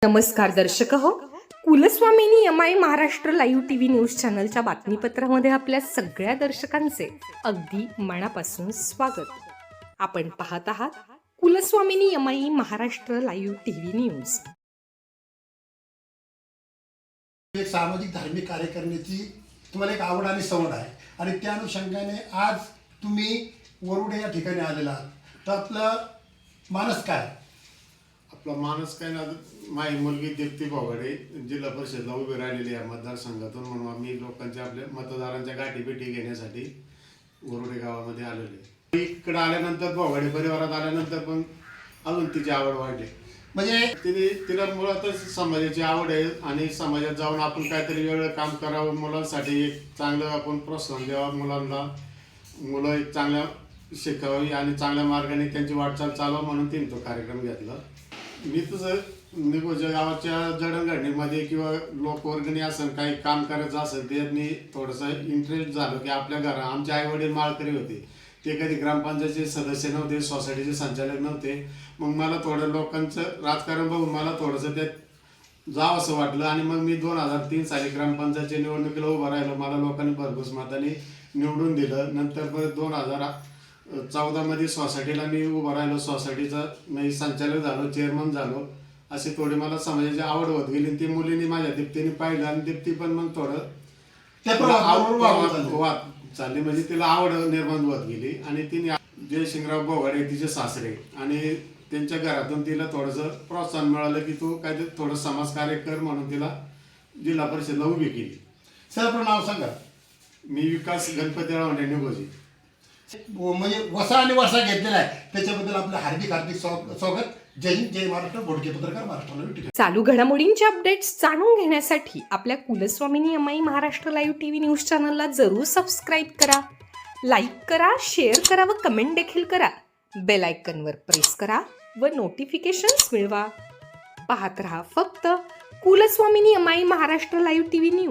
नमस्कार दर्शक हो, Kulswamini MI Maharashtra live TV news चॅनलच्या बातमीपत्रामध्ये आपल्या सगळ्या दर्शकांचे अगदी मनापासून स्वागत. आपण पाहत आहात Kulswamini MI Maharashtra live TV news. एक सामाजिक धार्मिक कार्य करण्याची तुम्हाला एक आवड आणि सवड आहे आणि त्या अनुषंगाने आज तुम्ही वरुडे या ठिकाणी आलेला आहात. तर आपलं मानस काय? आपला माणूस काय ना, माझी मुलगी दीप्ती बोगाडे जिल्हा परिषदला उभी राहिलेली आहे मतदारसंघातून, म्हणून आम्ही लोकांच्या आपल्या मतदारांच्या गाठीभेटी घेण्यासाठी वरुडे गावामध्ये आलेलो आहे. इकडे आल्यानंतर बोगाडे परिवारात आल्यानंतर पण अजून तिची आवड वाढली. म्हणजे तिला मुळातच समाजाची आवड आहे आणि समाजात जाऊन आपण काहीतरी वेगळं काम करावं, मुलांसाठी एक चांगलं आपण प्रोत्साहन द्यावं, मुलं एक चांगल्या शिकावी आणि चांगल्या मार्गाने त्यांची वाटचाल चालवा म्हणून तिने तो कार्यक्रम घेतला. मी तुझं निघोच्या गावाच्या जडणघडणीमध्ये किंवा लोकवर्गणी असेल काही काम करायचं असेल ते मी थोडंसं इंटरेस्ट झालो की आपल्या घरा आमचे आई वडील माळकरी होते, ते कधी ग्रामपंचायतीचे सदस्य नव्हते, सोसायटीचे संचालक नव्हते. मग मला थोडं लोकांचं राजकारण बघून मला थोडंसं त्यात जावं असं वाटलं आणि मग मी 2003 साली ग्रामपंचायतीच्या निवडणुकीला उभं राहिलो. मला लोकांनी भरघोस मताने निवडून दिलं. नंतर परत 2014मध्ये सोसायटीला मी उभं राहिलो, सोसायटीचा मी संचालक झालो, चेअरमन झालो. अशी थोडी मला समाजाची आवड होत गेली. ती मुलींनी माझ्या दीप्तीने पाहिलं आणि दीप्ती पण मग थोडं वाद चालली, म्हणजे तिला आवड निर्माण होत गेली. आणि तिने जयसिंगराव बोगाडे तिचे सासरे आणि त्यांच्या घरातून तिला थोडंसं प्रोत्साहन मिळालं की तू काय थोडं समाजकार्य कर म्हणून तिला जिल्हा परिषदला उभी केली. सर आपलं नाव सांगा. मी विकास गणपतीराव निघोजी. म्हणजे वसा आणि वसा घेतलेला आहे त्याच्याबद्दल आपलं हार्दिक स्वागत. जय हिंद, जय महाराष्ट्र. बोडके पत्रकार महाराष्ट्र. चालू घडामोडींचे अपडेट्स जाणून घेण्यासाठी आपल्या Kulswamini MI Maharashtra live TV news चॅनलला जरूर सबस्क्राईब करा, लाईक करा, शेअर करा व कमेंट देखील करा. बेल आयकॉनवर प्रेस करा व नोटिफिकेशन्स मिळवा. पाहत रहा फक्त Kulswamini MI Maharashtra live TV news.